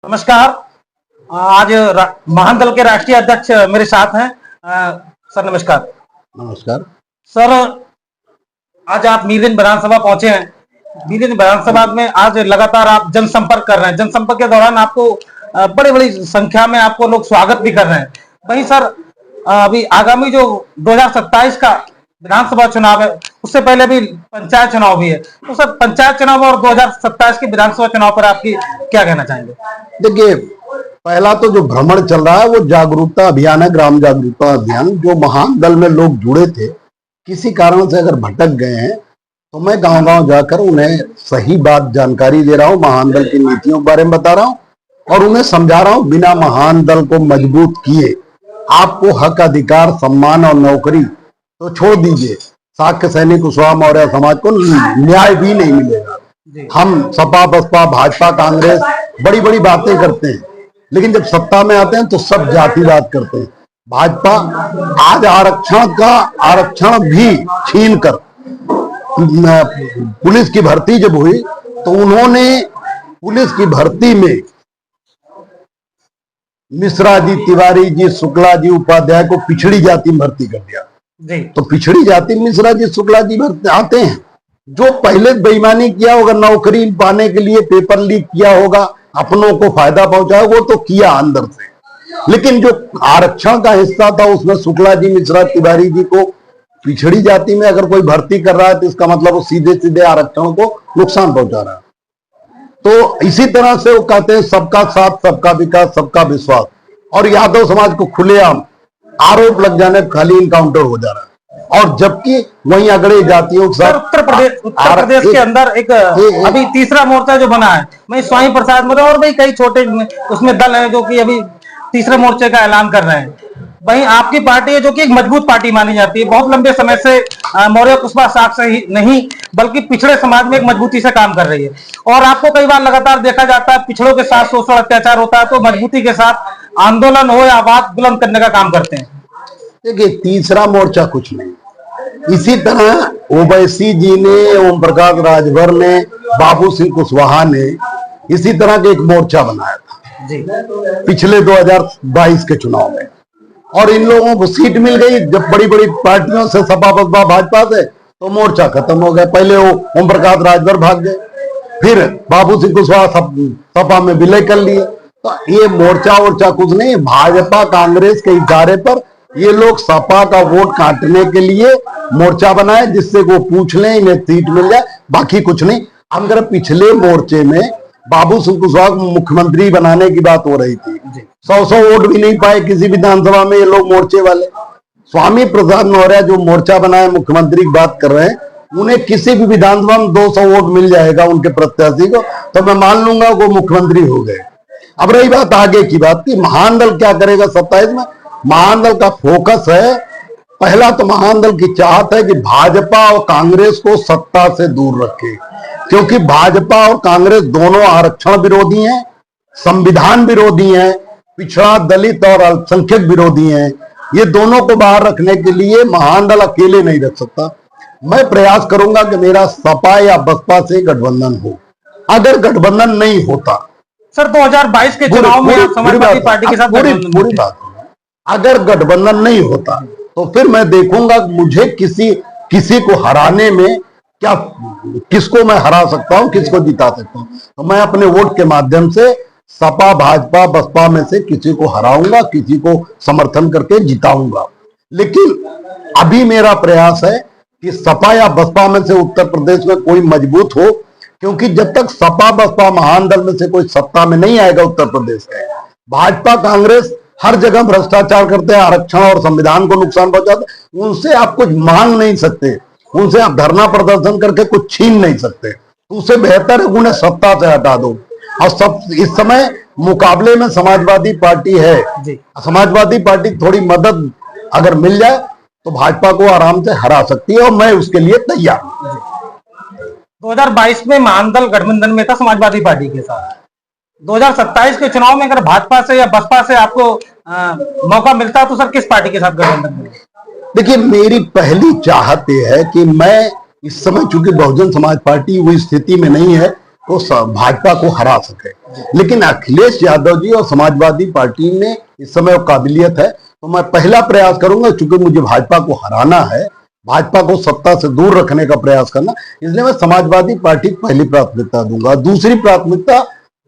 नमस्कार। आज महान दल के राष्ट्रीय अध्यक्ष मेरे साथ हैं। सर नमस्कार। नमस्कार सर, आज आप मीरगंज विधानसभा पहुंचे हैं। मीरगंज विधानसभा में आज लगातार आप जनसंपर्क कर रहे हैं। जनसंपर्क के दौरान आपको बड़ी बड़ी संख्या में आपको लोग स्वागत भी कर रहे हैं। वहीं सर, अभी आगामी जो 2027 का विधानसभा चुनाव है, उससे पहले भी पंचायत चुनाव भी है, तो सर पंचायत चुनाव और 2027 के विधानसभा चुनाव पर आपकी क्या कहना चाहेंगे? देखिए, पहला तो जो भ्रमण चल रहा है वो जागरूकता अभियान है, ग्राम जागरूकता अभियान। जो महान दल में लोग जुड़े थे, किसी कारण से अगर भटक गए हैं तो मैं गांव गांव जाकर उन्हें सही बात जानकारी दे रहा हूं, महान दल की नीतियों के बारे में बता रहा हूं और उन्हें समझा रहा हूं बिना महान दल को मजबूत किए आपको हक, अधिकार, सम्मान और नौकरी तो छोड़ दीजिए, शाक्य सैनिक कुशवाहा मौर्य समाज को न्याय भी नहीं मिलेगा। हम सपा, बसपा, भाजपा, कांग्रेस बड़ी बड़ी बातें करते हैं, लेकिन जब सत्ता में आते हैं तो सब जातिवाद करते हैं। भाजपा आज आरक्षण भी छीन कर पुलिस की भर्ती जब हुई तो उन्होंने पुलिस की भर्ती में मिश्रा जी, तिवारी जी, शुक्ला जी, उपाध्याय को पिछड़ी जाति में भर्ती कर दिया। तो पिछड़ी जाति मिश्रा जी, शुक्ला जी भर्ती आते हैं। जो पहले बेईमानी किया होगा, नौकरी पाने के लिए पेपर लीक किया होगा, अपनों को फायदा पहुंचाया, वो तो किया अंदर से। लेकिन जो आरक्षण का हिस्सा था उसमें शुक्ला जी, मिश्रा, तिवारी जी को पिछड़ी जाति में अगर कोई भर्ती कर रहा है तो इसका मतलब वो सीधे सीधे आरक्षण को नुकसान पहुंचा रहा है। तो इसी तरह से वो कहते हैं सबका साथ, सबका विकास, सबका विश्वास, और यादव समाज को खुलेआम आरोप लग जाने पर खाली इनकाउंटर हो जा रहा है। और जबकि वहीं अगड़े जातियों के साथ उत्तर प्रदेश के अंदर एक अभी तीसरा मोर्चा जो बना है, मैं स्वामी प्रसाद मौर्य और भी कई छोटे उसमें दल हैं जो कि अभी तीसरे मोर्चे का ऐलान कर रहे हैं। वहीं आपकी पार्टी है जो कि एक मजबूत पार्टी मानी जाती है, बहुत लंबे समय से मौर्य कुशवाहा साख से ही नहीं बल्कि पिछड़े समाज में एक मजबूती से काम कर रही है। और आपको कई बार लगातार देखा जाता है पिछड़ों के साथ शोषण अत्याचार होता है तो मजबूती के साथ आंदोलन हो या आवाज बुलंद करने का काम करते हैं। देखिए, तीसरा मोर्चा कुछ नहीं। इसी तरह ओवैसी जी ने, ओम प्रकाश राजभर ने, बाबू सिंह कुशवाहा ने इसी तरह के एक मोर्चा बनाया था जी पिछले 2022 के चुनाव में, और इन लोगों को सीट मिल गई जब बड़ी बड़ी पार्टियों से, सपा, बसपा, भाजपा से, तो मोर्चा खत्म हो गया। पहले वो ओम प्रकाश राजभर भाग गए, फिर बाबू सिंह कुशवाहा सपा में विलय कर लिए। तो ये मोर्चा कुछ नहीं, भाजपा कांग्रेस के इशारे पर ये लोग सपा का वोट काटने के लिए मोर्चा बनाए जिससे वो पूछ लें इन्हें सीट मिल जाए, बाकी कुछ नहीं। अगर पिछले मोर्चे में बाबू सिंह कुशवाहा को मुख्यमंत्री बनाने की बात हो रही थी, 100 वोट भी नहीं पाए किसी विधानसभा में ये लोग मोर्चे वाले। स्वामी प्रसाद मौर्य जो मोर्चा बनाए मुख्यमंत्री की बात कर रहे हैं, उन्हें किसी भी विधानसभा में 200 वोट मिल जाएगा उनके प्रत्याशी को, तो मैं मान लूंगा वो मुख्यमंत्री हो गए। अब रही बात आगे की बात की महान दल क्या करेगा 27 में। महान दल का फोकस है, पहला तो महान दल की चाहत है कि भाजपा और कांग्रेस को सत्ता से दूर रखे, क्योंकि भाजपा और कांग्रेस दोनों आरक्षण विरोधी हैं, संविधान विरोधी हैं, पिछड़ा, दलित और अल्पसंख्यक विरोधी हैं। ये दोनों को बाहर रखने के लिए महान दल अकेले नहीं रख सकता। मैं प्रयास करूंगा कि मेरा सपा या बसपा से गठबंधन हो। अगर गठबंधन नहीं होता सर 2022 के चुनाव में समाजवादी पार्टी के साथ पूरी बात, अगर गठबंधन नहीं होता तो फिर मैं देखूंगा मुझे किसी को हराने में क्या, किसको मैं हरा सकता हूं, किसको जिता सकता हूं। तो मैं अपने वोट के माध्यम से सपा, भाजपा, बसपा में से किसी को हराऊंगा, किसी को समर्थन करके जिताऊंगा। लेकिन अभी मेरा प्रयास है कि सपा या बसपा में से उत्तर प्रदेश में कोई मजबूत हो, क्योंकि जब तक सपा, बसपा, महान दल में से कोई सत्ता में नहीं आएगा उत्तर प्रदेश में, भाजपा, कांग्रेस हर जगह भ्रष्टाचार करते हैं, आरक्षण और संविधान को नुकसान पहुंचाते हैं। उनसे आप कुछ मांग नहीं सकते, उनसे आप धरना प्रदर्शन करके कुछ छीन नहीं सकते। तो उससे बेहतर है उन्हें सत्ता से हटा दो। और सब इस समय मुकाबले में समाजवादी पार्टी है, समाजवादी पार्टी थोड़ी मदद अगर मिल जाए तो भाजपा को आराम से हरा सकती है, और मैं उसके लिए तैयार हूं। 2022 में महान दल गठबंधन में था समाजवादी पार्टी के साथ। 2027 के चुनाव में अगर भाजपा से या बसपा से आपको मौका मिलता है तो सर किस पार्टी के साथ गठबंधन में? देखिए, मेरी पहली चाहत यह है कि मैं इस समय, चूंकि बहुजन समाज पार्टी वो स्थिति में नहीं है तो भाजपा को हरा सके। लेकिन अखिलेश यादव जी और समाजवादी पार्टी में इस समय वो काबिलियत है, तो मैं पहला प्रयास करूंगा, चूंकि मुझे भाजपा को हराना है, भाजपा को सत्ता से दूर रखने का प्रयास करना, इसलिए मैं समाजवादी पार्टी को पहली प्राथमिकता दूंगा। दूसरी प्राथमिकता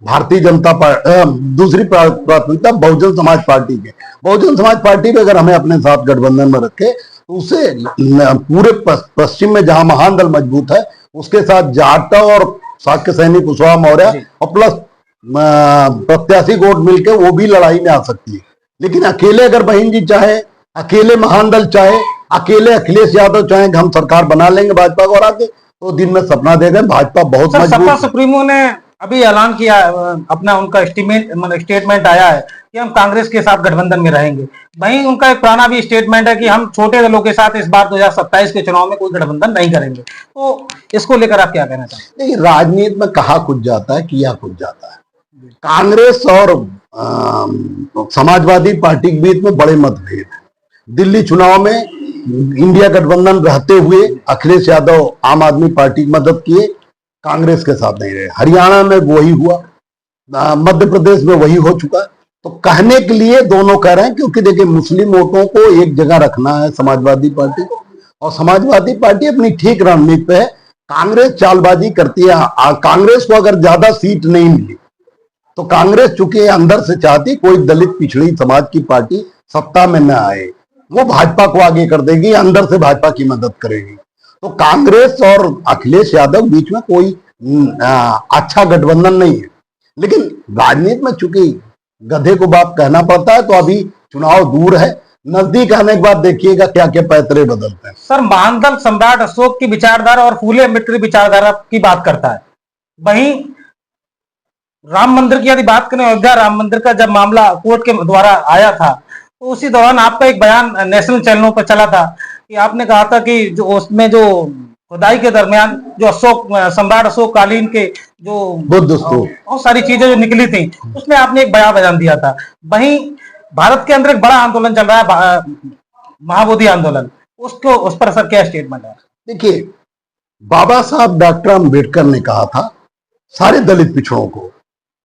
भारतीय जनता पार्टी, दूसरी प्राथमिकता बहुजन समाज पार्टी के। बहुजन समाज पार्टी भी अगर हमें अपने साथ गठबंधन में रखे तो उसे पूरे पश्चिम में जहां महान दल मजबूत है उसके साथ जाटा और शाक्य सैनिक कुशवाहा मौर्य और प्लस प्रत्याशी वोट मिलकर वो भी लड़ाई में आ सकती है। लेकिन अकेले अगर बहन जी चाहे, अकेले महान दल चाहे, अकेले अखिलेश यादव चाहे कि हम सरकार बना लेंगे भाजपा को हरा के, तो दिन में सपना दे गए। भाजपा बहुत मजबूत। सपा सुप्रीमो ने अभी ऐलान किया, अपना उनका स्टेटमेंट आया है कि हम कांग्रेस के साथ गठबंधन में रहेंगे। वहीं उनका एक पुराना भी स्टेटमेंट है कि हम छोटे दलों के साथ इस बार 2027 के चुनाव में कोई गठबंधन नहीं करेंगे। तो इसको लेकर आप क्या कहना चाहते हैं? देखिए, राजनीति में कहा कुछ जाता है, किया कुछ जाता है। कांग्रेस और समाजवादी पार्टी के बीच में बड़े मतभेद हैं। दिल्ली चुनाव में इंडिया गठबंधन रहते हुए अखिलेश यादव आम आदमी पार्टी की मदद किए, कांग्रेस के साथ नहीं रहे। हरियाणा में वही हुआ, मध्य प्रदेश में वही हो चुका। तो कहने के लिए दोनों कह रहे हैं, क्योंकि देखिए मुस्लिम वोटों को एक जगह रखना है समाजवादी पार्टी को, और समाजवादी पार्टी अपनी ठीक रणनीति पे है। कांग्रेस चालबाजी करती है। कांग्रेस को अगर ज्यादा सीट नहीं मिली तो कांग्रेस चूंकि अंदर से चाहती कोई दलित पिछड़ी समाज की पार्टी सत्ता में न आए, वो भाजपा को आगे कर देगी, अंदर से भाजपा की मदद करेगी। तो कांग्रेस और अखिलेश यादव बीच में कोई अच्छा गठबंधन नहीं है। लेकिन राजनीति में चूंकि गधे को बाप कहना पड़ता है, तो अभी चुनाव दूर है, नजदीक आने के बाद देखिएगा क्या क्या पैतरे बदलते हैं। सर, महानदल सम्राट अशोक की विचारधारा और फूले अम्बेडकर की विचारधारा की बात करता है। वहीं राम मंदिर की यदि बात करें, अयोध्या राम मंदिर का जब मामला कोर्ट के द्वारा आया था, तो उसी दौरान आपका एक बयान नेशनल चैनलों पर चला था कि आपने कहा था कि जो उसमें जो खुदाई के दरमियान जो अशोक सम्राट अशोक कालीन के जो बुद्ध स्तूप बहुत सारी चीजें जो निकली थी, उसमें आपने एक बयान दिया था। वहीं भारत के अंदर एक बड़ा आंदोलन चल रहा है, महाबोधि आंदोलन, उसको उस पर सर क्या स्टेटमेंट है? देखिए, बाबा साहब डॉक्टर अम्बेडकर ने कहा था सारे दलित पिछड़ों को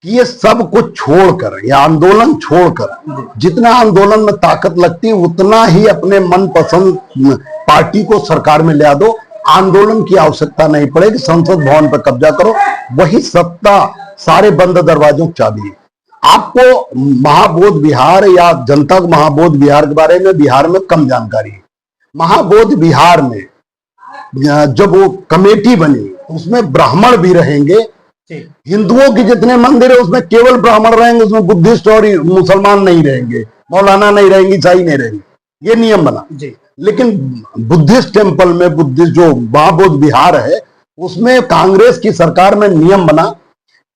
कि ये सब कुछ छोड़कर, ये आंदोलन छोड़कर, जितना आंदोलन में ताकत लगती है उतना ही अपने मनपसंद पार्टी को सरकार में ले दो। आंदोलन की आवश्यकता नहीं पड़ेगी, संसद भवन पर कब्जा करो, वही सत्ता सारे बंद दरवाजों की चाबी है। आपको महाबोध विहार या जनता को महाबोध विहार के बारे में बिहार में कम जानकारी है। महाबोध विहार में जब वो कमेटी बनी उसमें ब्राह्मण भी रहेंगे, हिंदुओं के जितने मंदिर है उसमें केवल ब्राह्मण रहेंगे, उसमें बुद्धिस्ट और मुसलमान नहीं रहेंगे, मौलाना नहीं रहेंगे, ईसाई नहीं रहेंगे, ये नियम बना जी। लेकिन बुद्धिस्ट टेम्पल में, बुद्धिस्ट जो महाबोध विहार है उसमें कांग्रेस की सरकार में नियम बना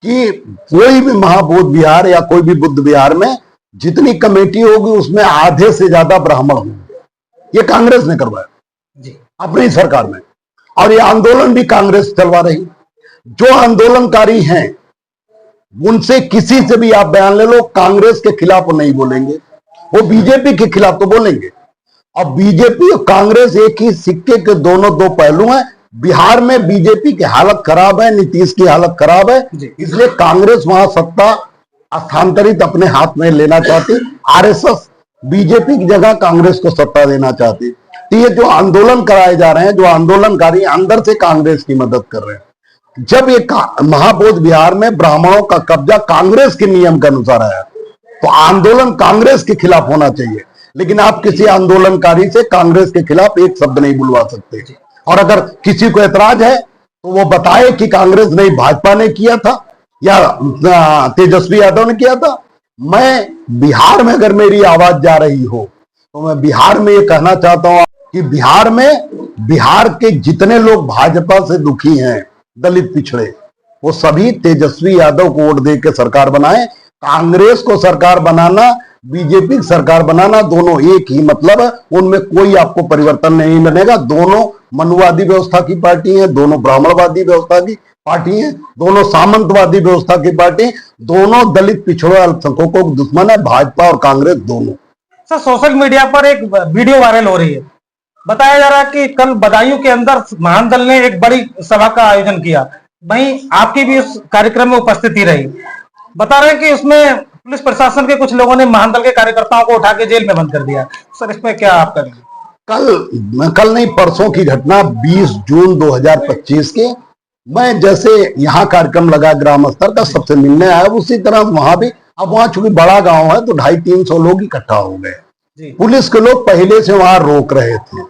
कि कोई भी महाबोध विहार या कोई भी बुद्ध विहार में जितनी कमेटी होगी उसमें आधे से ज्यादा ब्राह्मण होंगे। ये कांग्रेस ने करवाया जी अपनी सरकार में, और ये आंदोलन भी कांग्रेस चलवा रही। जो आंदोलनकारी हैं उनसे किसी से भी आप बयान ले लो, कांग्रेस के खिलाफ वो नहीं बोलेंगे, वो बीजेपी के खिलाफ तो बोलेंगे। अब बीजेपी और कांग्रेस एक ही सिक्के के दोनों दो पहलू हैं। बिहार में बीजेपी की हालत खराब है, नीतीश की हालत खराब है, इसलिए कांग्रेस वहां सत्ता स्थानांतरित अपने हाथ में लेना चाहती। आरएसएस बीजेपी की जगह कांग्रेस को सत्ता देना चाहती। तो ये जो आंदोलन कराए जा रहे हैं, जो आंदोलनकारी अंदर से कांग्रेस की मदद कर रहे हैं। जब ये महाबोध विहार में ब्राह्मणों का कब्जा कांग्रेस के नियम के अनुसार आया तो आंदोलन कांग्रेस के खिलाफ होना चाहिए। लेकिन आप किसी आंदोलनकारी से कांग्रेस के खिलाफ एक शब्द नहीं बुलवा सकते। और अगर किसी को एतराज है तो वो बताए कि कांग्रेस नहीं, भाजपा ने किया था या तेजस्वी यादव ने किया था। मैं बिहार में अगर मेरी आवाज जा रही हो तो मैं बिहार में ये कहना चाहता हूं कि बिहार के जितने लोग भाजपा से दुखी हैं, दलित पिछड़े, वो सभी तेजस्वी यादव को वोट दे के सरकार बनाए। कांग्रेस को सरकार बनाना, बीजेपी की सरकार बनाना, दोनों एक ही मतलब है, उनमें कोई आपको परिवर्तन नहीं मिलेगा। दोनों मनुवादी व्यवस्था की पार्टी है, दोनों ब्राह्मणवादी व्यवस्था की पार्टी है, दोनों सामंतवादी व्यवस्था की पार्टी, दोनों दलित पिछड़ों अल्पसंख्यकों को दुश्मन है, भाजपा और कांग्रेस दोनों। सर, सोशल मीडिया पर एक वीडियो वायरल हो रही है, बताया जा रहा है कि कल बदायूं के अंदर महान दल ने एक बड़ी सभा का आयोजन किया, वहीं आपकी भी उस कार्यक्रम में उपस्थिति रही। बता रहे हैं कि उसमें पुलिस प्रशासन के कुछ लोगों ने महानदल के कार्यकर्ताओं को उठा के जेल में बंद कर दिया। सर इसमें क्या आप करेंगे? कल नहीं परसों की घटना 20 जून 2025 के, मैं जैसे यहाँ कार्यक्रम लगा ग्राम स्तर का, सबसे मिलने आया, उसी तरह वहां भी, अब वहां चूंकि बड़ा गांव है तो 250-300 लोग इकट्ठा हो गए। पुलिस के लोग पहले से वहां रोक रहे थे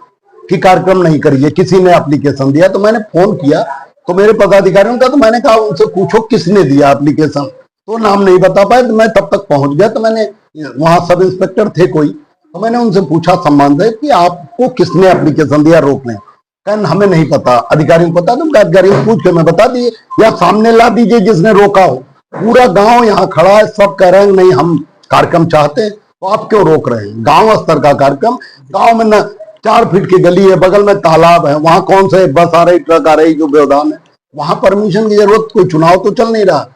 कि कार्यक्रम नहीं करिए। किसी ने एप्लीकेशन दिया तो मैंने फोन किया तो मेरे पदाधिकारियों का, तो मैंने कहा उनसे पूछो किसने दिया एप्लीकेशन, तो नाम नहीं बता पाए। तो मैं तब तक पहुंच गया, तो मैंने, वहां सब इंस्पेक्टर थे कोई, तो मैंने उनसे पूछा संबंध है कि आपको किसने एप्लीकेशन दिया रोकने? कहन हमें नहीं पता, अधिकारियों को पता। तो अधिकारियों पूछ के मैं बता दिए, या सामने ला दीजिए जिसने रोका हो। पूरा गांव यहाँ खड़ा है, सब कह रहे हैं नहीं हम कार्यक्रम चाहते हैं, तो आप क्यों रोक रहे हैं? गांव स्तर का कार्यक्रम, गांव में न 4 फीट की गली है, बगल में तालाब है, वहां कौन से बस आ रही, ट्रक आ रही, जो व्यवधान है, वहां परमिशन की जरूरत, कोई चुनाव तो चल नहीं रहा,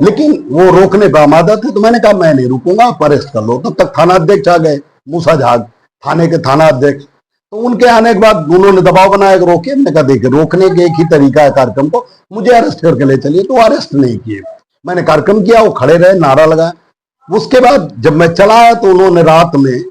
लेकिन वो रोकने पर आमादा थे। तो मैंने कहा मैं नहीं रुकूंगा, आप अरेस्ट कर लो। तब तक थाना अध्यक्ष आ गए, मूसा झाग थाने के थाना अध्यक्ष, तो उनके आने के बाद उन्होंने दबाव बनाया कि रोके। मैंने कहा देखिए रोकने के एक ही तरीका है कार्यक्रम को, मुझे अरेस्ट करके ले चलिए। तो अरेस्ट नहीं किए, मैंने कार्यक्रम किया, वो खड़े रहे, नारा लगाया। उसके बाद जब मैं चला आया तो उन्होंने रात में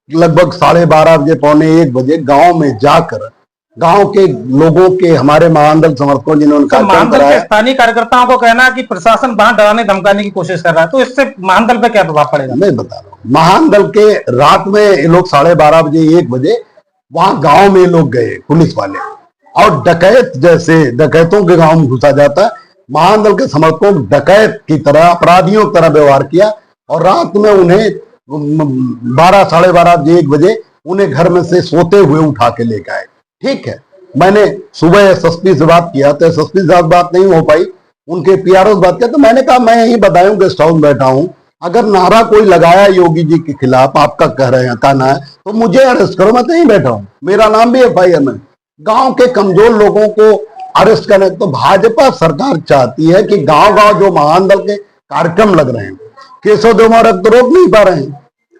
लगभग 12:30 बजे, 1:45 बजे गांव में जाकर गांव के लोगों के, हमारे महानदल समर्थकों जिन्होंने कार्यक्रम कराया, स्थानीय कार्यकर्ताओं को कहना है कि प्रशासन वहां डराने धमकाने की कोशिश कर रहा है, तो इससे महानदल पे क्या प्रभाव पड़ेगा? मैं बता रहा हूँ, महानदल के रात में ये लोग 12:30 बजे, 1 बजे वहां गांव में लोग गए पुलिस वाले, और डकैत जैसे डकैतों के गांव में घुसा जाता है, महानदल के समर्थकों डकैत की तरह, अपराधियों की तरह व्यवहार किया, और रात में उन्हें 12, 12:30 बजे, 1 बजे उन्हें घर में से सोते हुए उठा के लेके आए। ठीक है, मैंने सुबह एसएसपी से बात किया तो एसएसपी से बात नहीं हो पाई, उनके पीआरओ से बात किया, तो मैंने कहा मैं यही बदायूं गेस्ट हाउस में बैठा हूं, अगर नारा कोई लगाया योगी जी के खिलाफ, आपका कह रहे हैं कहना है, तो मुझे अरेस्ट करो, मैं तो यहीं बैठा हूं, मेरा नाम भी एफआईआर में। गांव के कमजोर लोगों को अरेस्ट करने, तो भाजपा सरकार चाहती है कि गांव गांव जो महानदल के कार्यक्रम लग रहे हैं, केशव देव मौर्य तो रोक नहीं पा रहे हैं,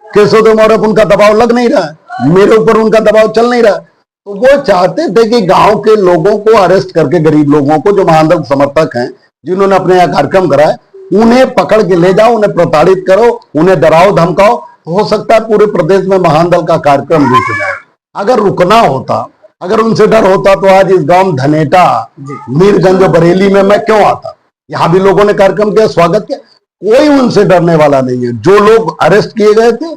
केशव देव मौर्य उनका दबाव लग नहीं रहा है, मेरे ऊपर उनका दबाव चल नहीं रहा, तो वो चाहते थे कि गांव के लोगों को अरेस्ट करके, गरीब लोगों को जो महानदल समर्थक हैं, जिन्होंने अपने यहाँ कार्यक्रम कराए, उन्हें पकड़ के ले जाओ, उन्हें प्रताड़ित करो, उन्हें डराओ धमकाओ, तो हो सकता है पूरे प्रदेश में महानदल का कार्यक्रम रुक जाए। अगर रुकना होता, अगर उनसे डर होता, तो आज इस गांव धनेटा, मीरगंज, बरेली में मैं क्यों आता? यहाँ भी लोगों ने कार्यक्रम किया, स्वागत किया, कोई उनसे डरने वाला नहीं है। जो लोग अरेस्ट किए गए थे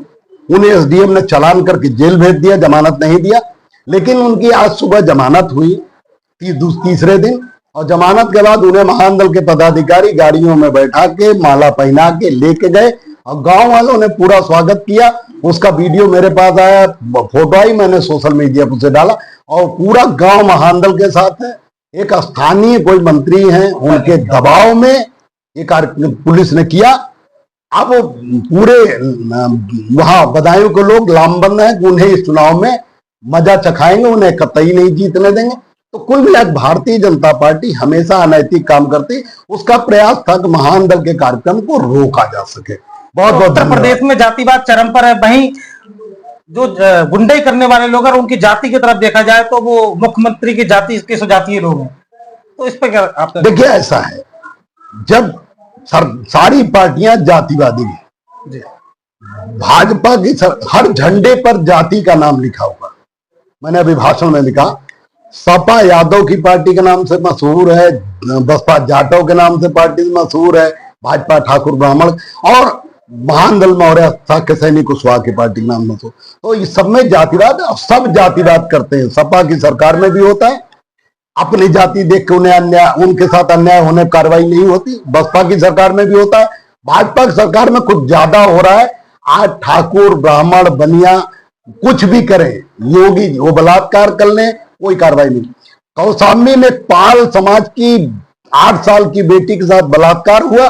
उन्हें एसडीएम ने चालान करके जेल भेज दिया, जमानत नहीं दिया, लेकिन उनकी आज सुबह जमानत हुई तीसरे दिन, और जमानत के बाद उन्हें महानदल के पदाधिकारी गाड़ियों में बैठा के, माला पहना के लेके गए, और गांव वालों ने पूरा स्वागत किया। उसका वीडियो मेरे पास आया, फोटो आई, मैंने सोशल मीडिया पर से डाला, और पूरा गांव महानदल के साथ है। एक स्थानीय कोई मंत्री हैं, उनके दबाव में ये कार्य पुलिस ने किया। अब पूरे वहां बदायूं के लोग लामबंद हैं कि उन्हें इस चुनाव में मजा चखाएंगे, उन्हें कतई नहीं जीतने देंगे। तो कुल मिलाकर भारतीय जनता पार्टी हमेशा अनैतिक काम करती, उसका प्रयास था कि महानदल के कार्यक्रम को रोका जा सके। बहुत बहुत उत्तर प्रदेश में जातिवाद चरम पर है, वहीं जो गुंडाई करने वाले लोग हैं उनकी जाति की तरफ देखा जाए तो वो मुख्यमंत्री की जाति के स्वजातीय लोग हैं, तो इस पर क्या आप? देखिए ऐसा है, जब सारी पार्टियां जातिवादी हैं, भाजपा की हर झंडे पर जाति का नाम लिखा हुआ, मैंने अभी भाषण में लिखा, सपा यादव की पार्टी के नाम से मशहूर है, बसपा जाटव के नाम से पार्टी मशहूर है, भाजपा ठाकुर ब्राह्मण, और महानदल मौर्य साक्य सैनिक कुशवाहा की पार्टी के नाम मशहूर। तो इस सब में जातिवाद, सब जातिवाद करते हैं। सपा की सरकार में भी होता है, अपनी जाति देख के उन्हें अन्याय, उनके साथ अन्याय होने पर कार्रवाई नहीं होती। बसपा की सरकार में भी होता है, भाजपा की सरकार में कुछ ज्यादा हो रहा है। आज ठाकुर ब्राह्मण बनिया कुछ भी करें, योगी वो बलात्कार कर ले, कोई कार्रवाई नहीं। कौशाम्बी में पाल समाज की 8 साल की बेटी के साथ बलात्कार हुआ,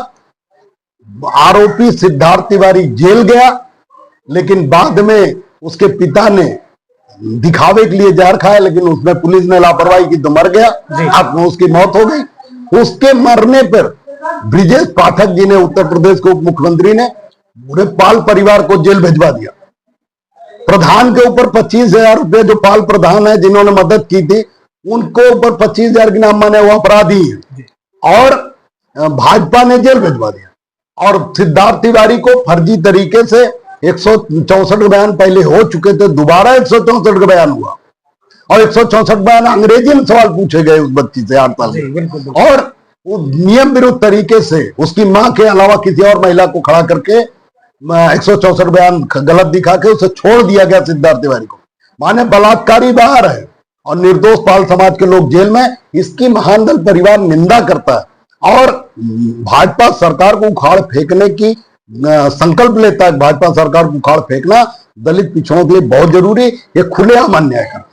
आरोपी सिद्धार्थ तिवारी जेल गया, लेकिन बाद में उसके पिता ने दिखावे के लिए जहर खाया, लेकिन उसमें पुलिस ने लापरवाही की तो मर गया, अब उसकी मौत हो गई। उसके मरने पर ब्रिजेश पाठक जी ने, उत्तर प्रदेश के उप मुख्यमंत्री ने, पूरे पाल परिवार को जेल भिजवा दिया। प्रधान के ऊपर 25,000 रुपए, जो पाल प्रधान है जिन्होंने मदद की थी, उनको ऊपर 25,000 के नाम माने वो अपराधी है, और भाजपा ने जेल भिजवा दिया। और सिद्धार्थ तिवारी को फर्जी तरीके से 164 बयान पहले हो चुके थे, दोबारा 164 का बयान हुआ और 164 बयान अंग्रेजी में सवाल पूछे गए उस बच्ची से 8 साल में, और वो नियम विरुद्ध तरीके से उसकी मां के अलावा किसी और महिला को खड़ा करके 164 बयान गलत दिखा के उसे छोड़ दिया गया सिद्धार्थ तिवारी को। माने बलात्कारी बाहर है और निर्दोष पाल समाज के लोग जेल में। इसकी महान दल परिवार निंदा करता है और भाजपा सरकार को उखाड़ फेंकने की संकल्प लेता है। भाजपा सरकार को उखाड़ फेंकना दलित पिछड़ों के लिए बहुत जरूरी, ये खुलेआम अन्याय करता है।